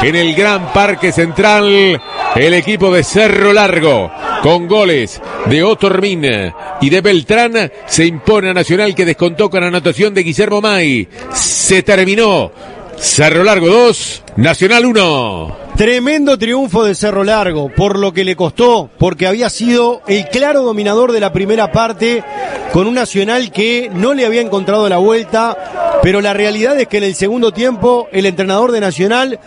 en el Gran Parque Central. El equipo de Cerro Largo, con goles de Otormin y de Beltrán, se impone a Nacional, que descontó con anotación de Guillermo May. Se terminó. Cerro Largo 2, Nacional 1. Tremendo triunfo de Cerro Largo, por lo que le costó, porque había sido el claro dominador de la primera parte, con un Nacional que no le había encontrado la vuelta, pero la realidad es que en el segundo tiempo el entrenador de Nacional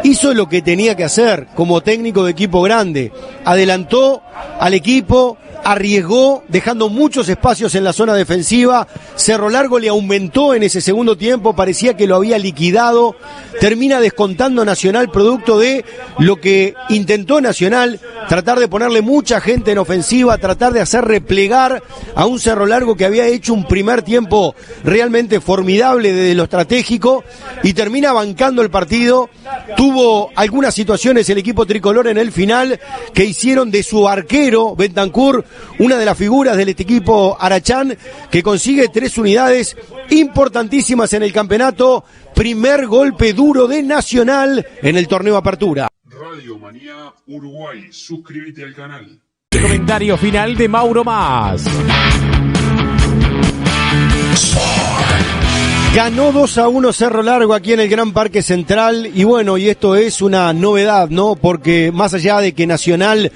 hizo lo que tenía que hacer como técnico de equipo grande, adelantó al equipo, arriesgó, dejando muchos espacios en la zona defensiva. Cerro Largo le aumentó en ese segundo tiempo, parecía que lo había liquidado, termina descontando Nacional producto de lo que intentó Nacional, tratar de ponerle mucha gente en ofensiva, tratar de hacer replegar a un Cerro Largo que había hecho un primer tiempo realmente formidable desde lo estratégico, y termina bancando el partido. Tuvo algunas situaciones el equipo tricolor en el final que hicieron de su arquero Bentancur una de las figuras del equipo Arachán, que consigue 3 unidades importantísimas en el campeonato. Primer golpe duro de Nacional en el torneo Apertura. Radio Manía Uruguay, suscríbete al canal. Comentario final de Mauro Más. Ganó 2-1 Cerro Largo aquí en el Gran Parque Central, y bueno, y esto es una novedad, ¿no? Porque más allá de que Nacional,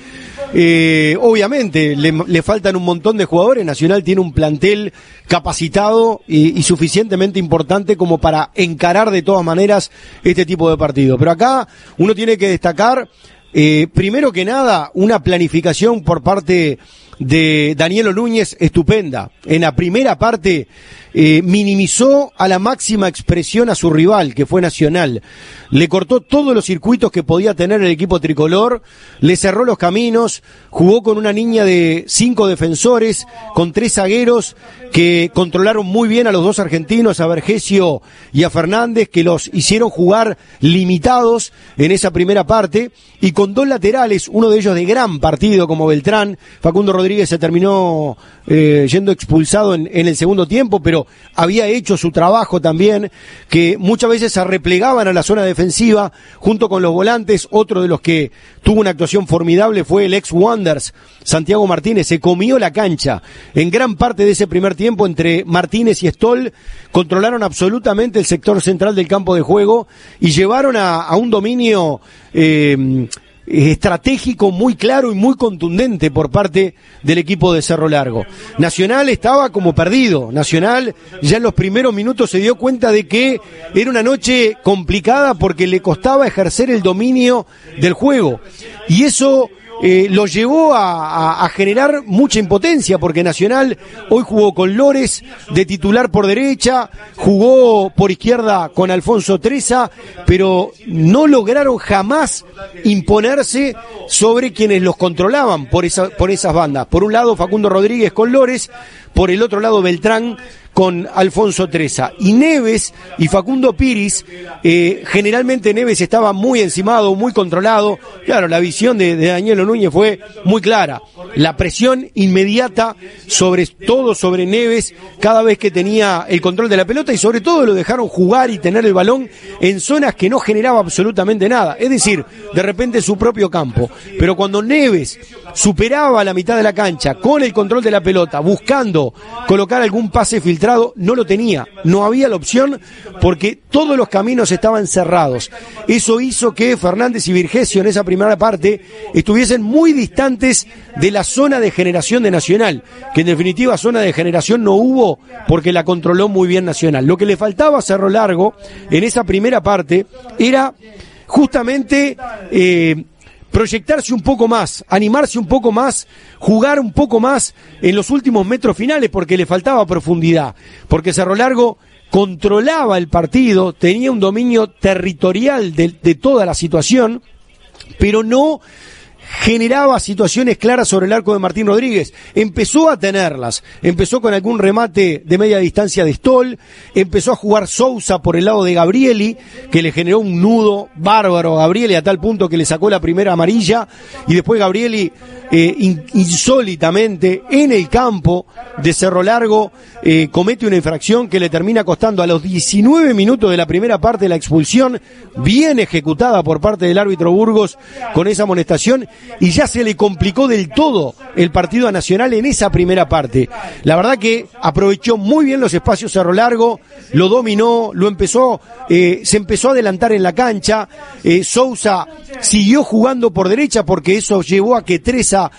obviamente, le faltan un montón de jugadores, Nacional tiene un plantel capacitado y suficientemente importante como para encarar de todas maneras este tipo de partido. Pero acá uno tiene que destacar, primero que nada, una planificación por parte de Danielo Núñez estupenda. En la primera parte minimizó a la máxima expresión a su rival, que fue Nacional. Le cortó todos los circuitos que podía tener el equipo tricolor, le cerró los caminos, jugó con una línea de 5 defensores, con 3 zagueros que controlaron muy bien a los 2 argentinos, a Vergesio y a Fernández, que los hicieron jugar limitados en esa primera parte, y con 2 laterales, uno de ellos de gran partido como Beltrán. Facundo Rodríguez se terminó yendo expulsado en el segundo tiempo, pero había hecho su trabajo también, que muchas veces se replegaban a la zona defensiva junto con los volantes. Otro de los que tuvo una actuación formidable fue el ex Wanderers, Santiago Martínez. Se comió la cancha en gran parte de ese primer tiempo entre Martínez y Stoll, controlaron absolutamente el sector central del campo de juego y llevaron a un dominio estratégico muy claro y muy contundente por parte del equipo de Cerro Largo. Nacional estaba como perdido. Nacional ya en los primeros minutos se dio cuenta de que era una noche complicada porque le costaba ejercer el dominio del juego, y eso lo llevó a generar mucha impotencia, porque Nacional hoy jugó con Lores de titular por derecha, jugó por izquierda con Alfonso Treza, pero no lograron jamás imponerse sobre quienes los controlaban por esas bandas. Por un lado Facundo Rodríguez con Lores, por el otro lado Beltrán con Alfonso Treza. Y Neves y Facundo Piris, generalmente Neves estaba muy encimado, muy controlado. Claro, la visión de Danielo Núñez fue muy clara. La presión inmediata sobre Neves cada vez que tenía el control de la pelota, y sobre todo lo dejaron jugar y tener el balón en zonas que no generaba absolutamente nada. Es decir, de repente su propio campo. Pero cuando Neves superaba la mitad de la cancha con el control de la pelota, buscando colocar algún pase filtrado, no lo tenía, no había la opción porque todos los caminos estaban cerrados. Eso hizo que Fernández y Vergesio en esa primera parte estuviesen muy distantes de la zona de generación de Nacional, que en definitiva zona de generación no hubo porque la controló muy bien Nacional. Lo que le faltaba a Cerro Largo en esa primera parte era justamente proyectarse un poco más, animarse un poco más, jugar un poco más en los últimos metros finales, porque le faltaba profundidad, porque Cerro Largo controlaba el partido, tenía un dominio territorial de toda la situación, pero no generaba situaciones claras sobre el arco de Martín Rodríguez. Empezó a tenerlas. Empezó con algún remate de media distancia de Stoll. Empezó a jugar Sousa por el lado de Gabrieli, que le generó un nudo bárbaro a Gabrieli a tal punto que le sacó la primera amarilla. Y después Gabrieli, insólitamente, en el campo de Cerro Largo, comete una infracción que le termina costando a los 19 minutos de la primera parte la expulsión, bien ejecutada por parte del árbitro Burgos con esa amonestación, y ya se le complicó del todo el partido a Nacional en esa primera parte. La verdad que aprovechó muy bien los espacios Cerro Largo, lo dominó, se empezó a adelantar en la cancha. Sousa siguió jugando por derecha porque eso llevó a que Treza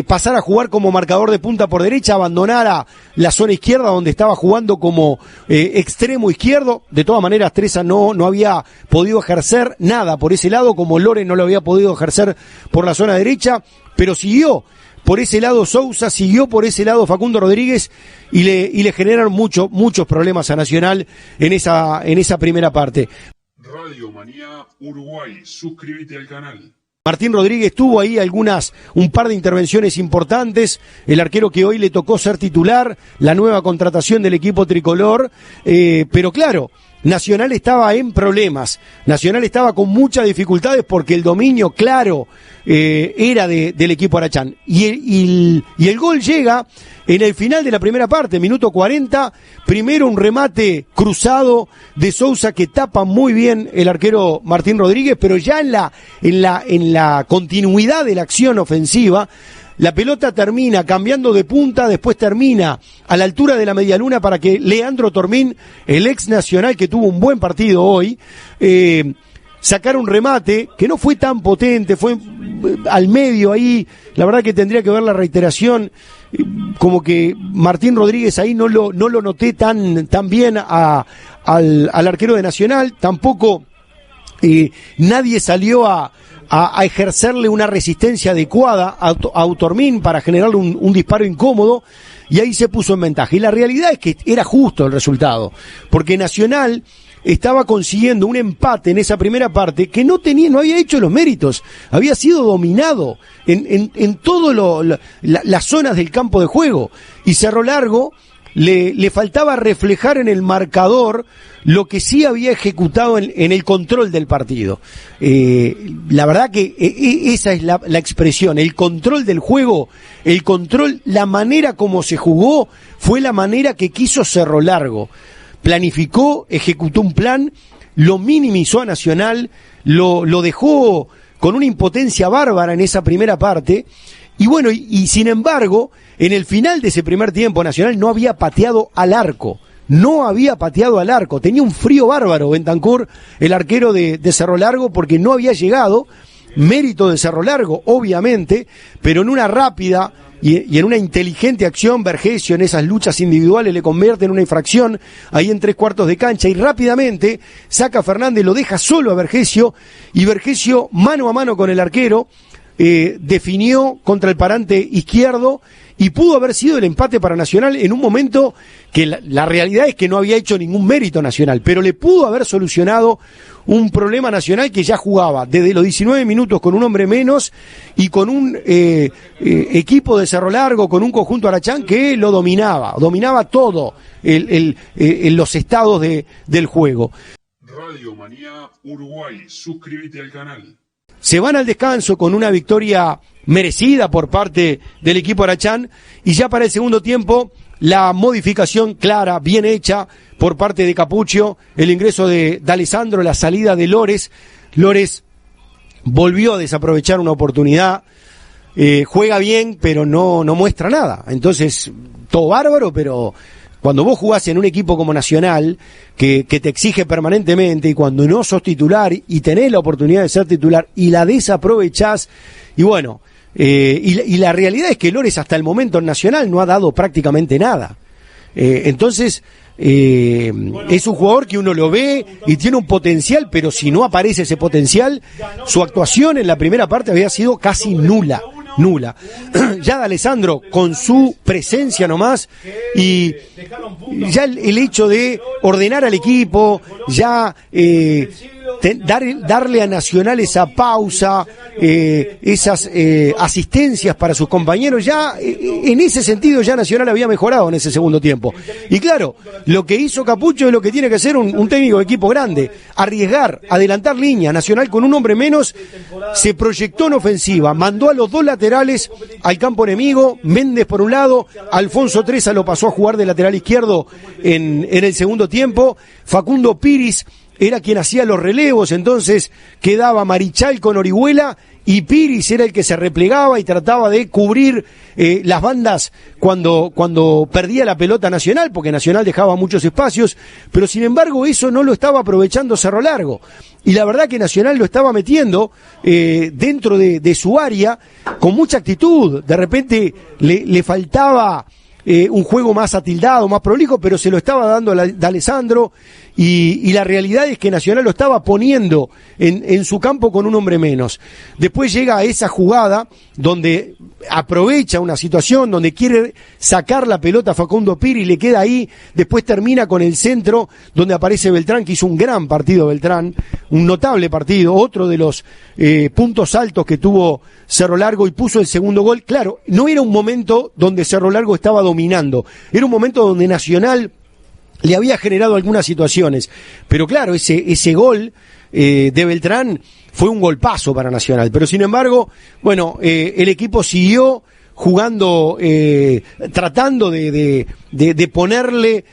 pasara a jugar como marcador de punta por derecha, abandonara la zona izquierda donde estaba jugando como extremo izquierdo. De todas maneras, Treza no había podido ejercer nada por ese lado, como Loren no lo había podido ejercer por la zona derecha, pero siguió por ese lado Sousa, siguió por ese lado Facundo Rodríguez y le generaron muchos problemas a Nacional en esa primera parte. Radio Manía Uruguay, suscríbete al canal. Martín Rodríguez tuvo ahí un par de intervenciones importantes, el arquero que hoy le tocó ser titular, la nueva contratación del equipo tricolor, pero claro, Nacional estaba en problemas, Nacional estaba con muchas dificultades porque el dominio claro era del equipo Arachán, y el gol llega en el final de la primera parte, minuto 40, primero un remate cruzado de Sousa que tapa muy bien el arquero Martín Rodríguez, pero ya en la continuidad de la acción ofensiva, la pelota termina cambiando de punta, después termina a la altura de la medialuna para que Leandro Tormín, el ex Nacional que tuvo un buen partido hoy, sacar un remate que no fue tan potente, fue al medio ahí. La verdad que tendría que ver la reiteración, como que Martín Rodríguez ahí no lo noté tan bien al arquero de Nacional. Tampoco nadie salió a ejercerle una resistencia adecuada a Utormín para generarle un disparo incómodo, y ahí se puso en ventaja. Y la realidad es que era justo el resultado, porque Nacional estaba consiguiendo un empate en esa primera parte que no había hecho los méritos, había sido dominado en todas las zonas del campo de juego, y Cerro Largo le faltaba reflejar en el marcador lo que sí había ejecutado en el control del partido. La verdad que esa es la expresión, el control del juego, el control, la manera como se jugó fue la manera que quiso Cerro Largo. Planificó, ejecutó un plan, lo minimizó a Nacional, lo dejó con una impotencia bárbara en esa primera parte, y bueno, y sin embargo, en el final de ese primer tiempo Nacional no había pateado al arco, tenía un frío bárbaro Bentancur, el arquero de Cerro Largo, porque no había llegado, mérito de Cerro Largo, obviamente, pero en una rápida y en una inteligente acción, Vergesio en esas luchas individuales le convierte en una infracción ahí en 3/4 de cancha, y rápidamente saca a Fernández, lo deja solo a Vergesio, y Vergesio mano a mano con el arquero definió contra el parante izquierdo, y pudo haber sido el empate para Nacional en un momento que la realidad es que no había hecho ningún mérito Nacional, pero le pudo haber solucionado un problema Nacional que ya jugaba desde los 19 minutos con un hombre menos y con un equipo de Cerro Largo, con un conjunto Arachán que lo dominaba todo los estados del juego. Radio Manía Uruguay, suscríbete al canal. Se van al descanso con una victoria merecida por parte del equipo Arachán, y ya para el segundo tiempo la modificación clara, bien hecha por parte de Capuccio, el ingreso de Alessandro, la salida de Lores volvió a desaprovechar una oportunidad, juega bien pero no muestra nada, entonces todo bárbaro, pero cuando vos jugás en un equipo como Nacional, que te exige permanentemente, y cuando no sos titular y tenés la oportunidad de ser titular y la desaprovechás, y bueno, y la realidad es que Lores hasta el momento en Nacional no ha dado prácticamente nada. Entonces, es un jugador que uno lo ve y tiene un potencial, pero si no aparece ese potencial, su actuación en la primera parte había sido casi nula. Ya de Alessandro con su presencia nomás, y ya el hecho de ordenar al equipo, ya darle a Nacional esa pausa, esas asistencias para sus compañeros, ya en ese sentido ya Nacional había mejorado en ese segundo tiempo. Y claro, lo que hizo Capucho es lo que tiene que hacer un técnico de equipo grande, arriesgar, adelantar línea. Nacional con un hombre menos se proyectó en ofensiva, mandó a los dos laterales al campo enemigo, Méndez por un lado, Alfonso Treza lo pasó a jugar de lateral izquierdo en el segundo tiempo, Facundo Piris era quien hacía los relevos, entonces quedaba Marichal con Orihuela y Piris era el que se replegaba y trataba de cubrir las bandas cuando perdía la pelota Nacional, porque Nacional dejaba muchos espacios, pero sin embargo eso no lo estaba aprovechando Cerro Largo, y la verdad que Nacional lo estaba metiendo dentro de su área con mucha actitud. De repente le faltaba un juego más atildado, más prolijo, pero se lo estaba dando a D'Alessandro, y la realidad es que Nacional lo estaba poniendo en su campo con un hombre menos. Después llega a esa jugada donde aprovecha una situación, donde quiere sacar la pelota a Facundo Piri, le queda ahí, después termina con el centro, donde aparece Beltrán, que hizo un gran partido Beltrán, un notable partido, otro de los puntos altos que tuvo Cerro Largo, y puso el segundo gol. Claro, no era un momento donde Cerro Largo estaba dominando, era un momento donde Nacional le había generado algunas situaciones, pero claro, ese gol de Beltrán fue un golpazo para Nacional, pero sin embargo, bueno, el equipo siguió jugando, tratando de ponerle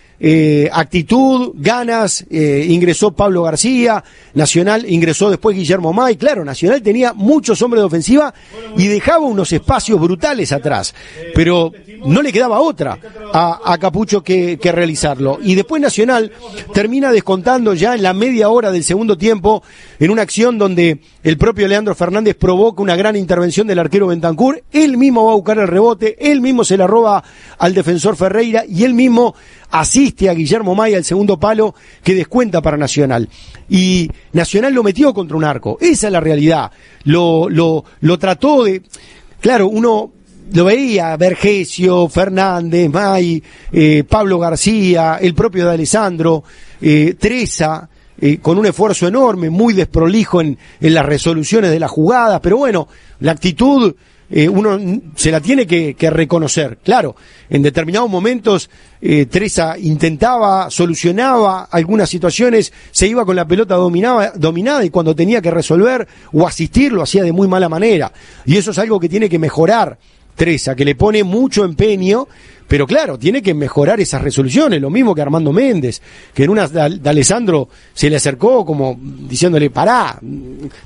actitud, ganas, ingresó Pablo García, Nacional ingresó después Guillermo May. Claro, Nacional tenía muchos hombres de ofensiva y dejaba unos espacios brutales atrás, pero no le quedaba otra a Capucho que realizarlo. Y después Nacional termina descontando ya en la media hora del segundo tiempo, en una acción donde el propio Leandro Fernández provoca una gran intervención del arquero Bentancur. Él mismo va a buscar el rebote, él mismo se la roba al defensor Ferreira y él mismo asiste a Guillermo May al segundo palo, que descuenta para Nacional. Y Nacional lo metió contra un arco, esa es la realidad. Lo trató de... Claro, uno lo veía, Vergesio, Fernández, May, Pablo García, el propio D'Alessandro, Treza, con un esfuerzo enorme, muy desprolijo en las resoluciones de las jugadas, pero bueno, la actitud uno se la tiene que reconocer. Claro, en determinados momentos Treza intentaba, solucionaba algunas situaciones, se iba con la pelota dominada, y cuando tenía que resolver o asistir lo hacía de muy mala manera, y eso es algo que tiene que mejorar Treza, que le pone mucho empeño, pero claro, tiene que mejorar esas resoluciones, lo mismo que Armando Méndez, que en una D'Alessandro se le acercó como diciéndole: pará,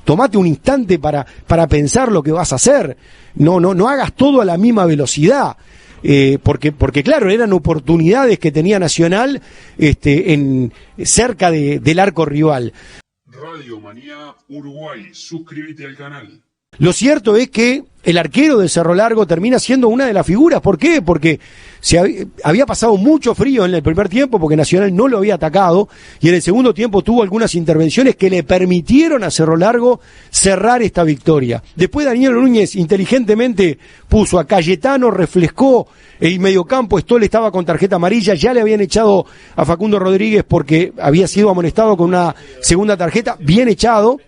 tomate un instante para pensar lo que vas a hacer, no hagas todo a la misma velocidad, porque claro, eran oportunidades que tenía Nacional en cerca del arco rival. Radio Manía Uruguay, suscríbete al canal. Lo cierto es que el arquero de Cerro Largo termina siendo una de las figuras. ¿Por qué? Porque había pasado mucho frío en el primer tiempo, porque Nacional no lo había atacado, y en el segundo tiempo tuvo algunas intervenciones que le permitieron a Cerro Largo cerrar esta victoria. Después Daniel Núñez inteligentemente puso a Cayetano, refrescó el mediocampo. Stoll estaba con tarjeta amarilla, ya le habían echado a Facundo Rodríguez porque había sido amonestado con una segunda tarjeta, bien echado.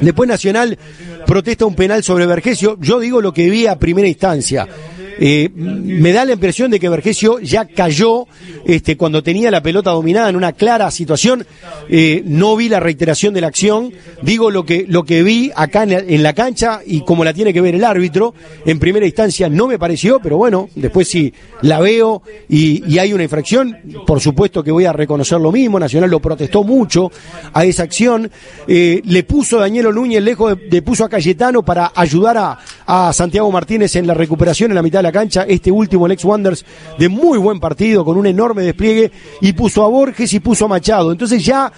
Después Nacional protesta un penal sobre Vergesio. Yo digo lo que vi a primera instancia. Me da la impresión de que Vergesio ya cayó cuando tenía la pelota dominada en una clara situación. No vi la reiteración de la acción, digo lo que vi acá en la cancha y como la tiene que ver el árbitro. En primera instancia no me pareció, pero bueno, después si la veo y hay una infracción, por supuesto que voy a reconocer lo mismo. Nacional lo protestó mucho a esa acción. Le puso Daniel Núñez lejos, le puso a Cayetano para ayudar a Santiago Martínez en la recuperación en la mitad de la cancha, este último, el ex Wanderers, de muy buen partido, con un enorme despliegue, y puso a Borges y puso a Machado. Entonces ya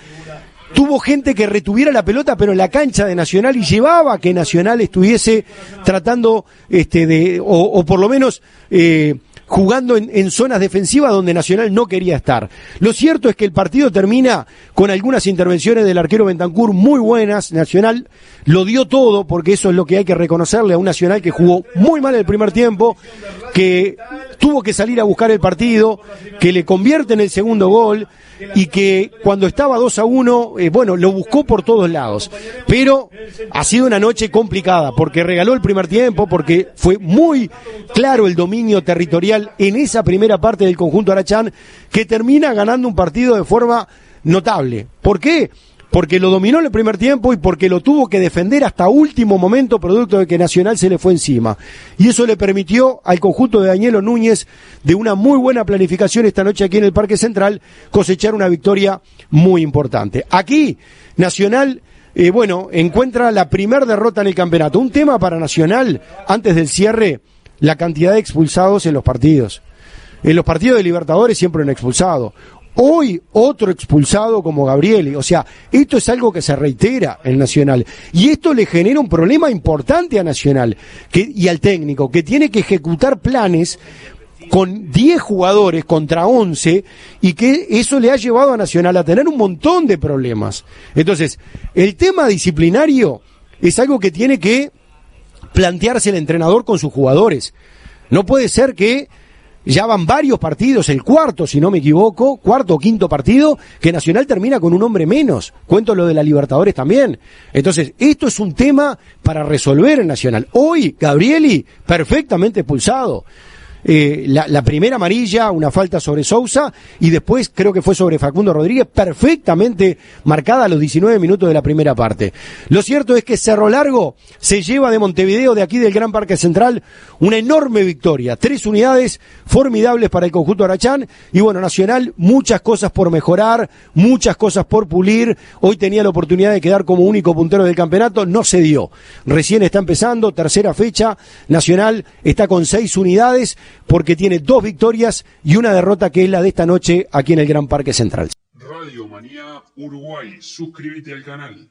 tuvo gente que retuviera la pelota, pero en la cancha de Nacional, y llevaba a que Nacional estuviese tratando o por lo menos jugando en zonas defensivas donde Nacional no quería estar. Lo cierto es que el partido termina con algunas intervenciones del arquero Bentancur muy buenas. Nacional lo dio todo, porque eso es lo que hay que reconocerle a un Nacional que jugó muy mal el primer tiempo, que tuvo que salir a buscar el partido, que le convierte en el segundo gol, y que cuando estaba 2-1, bueno, lo buscó por todos lados. Pero ha sido una noche complicada, porque regaló el primer tiempo, porque fue muy claro el dominio territorial en esa primera parte del conjunto Arachán, que termina ganando un partido de forma notable. ¿Por qué? Porque lo dominó en el primer tiempo y porque lo tuvo que defender hasta último momento, producto de que Nacional se le fue encima. Y eso le permitió al conjunto de Danielo Núñez, de una muy buena planificación esta noche aquí en el Parque Central, cosechar una victoria muy importante. Aquí, Nacional, bueno, encuentra la primer derrota en el campeonato. Un tema para Nacional, antes del cierre, la cantidad de expulsados en los partidos. En los partidos de Libertadores siempre han expulsado. Hoy otro expulsado como Gabrieli, o sea, esto es algo que se reitera en Nacional y esto le genera un problema importante a Nacional y al técnico, que tiene que ejecutar planes con 10 jugadores contra 11 y que eso le ha llevado a Nacional a tener un montón de problemas. Entonces, el tema disciplinario es algo que tiene que plantearse el entrenador con sus jugadores. No puede ser que ya van varios partidos, el cuarto, si no me equivoco, cuarto o quinto partido, que Nacional termina con un hombre menos. Cuento lo de la Libertadores también. Entonces, esto es un tema para resolver en Nacional. Hoy, Gabrieli, perfectamente expulsado. La primera amarilla, una falta sobre Sousa, y después creo que fue sobre Facundo Rodríguez, perfectamente marcada a los 19 minutos de la primera parte. Lo cierto es que Cerro Largo se lleva de Montevideo, de aquí del Gran Parque Central, una enorme victoria. 3 unidades formidables para el conjunto Arachán, y bueno, Nacional, muchas cosas por mejorar, muchas cosas por pulir. Hoy tenía la oportunidad de quedar como único puntero del campeonato, no se dio. Recién está empezando, tercera fecha, Nacional está con 6 unidades, porque tiene 2 victorias y una derrota, que es la de esta noche aquí en el Gran Parque Central. Radio Manía Uruguay, suscríbete al canal.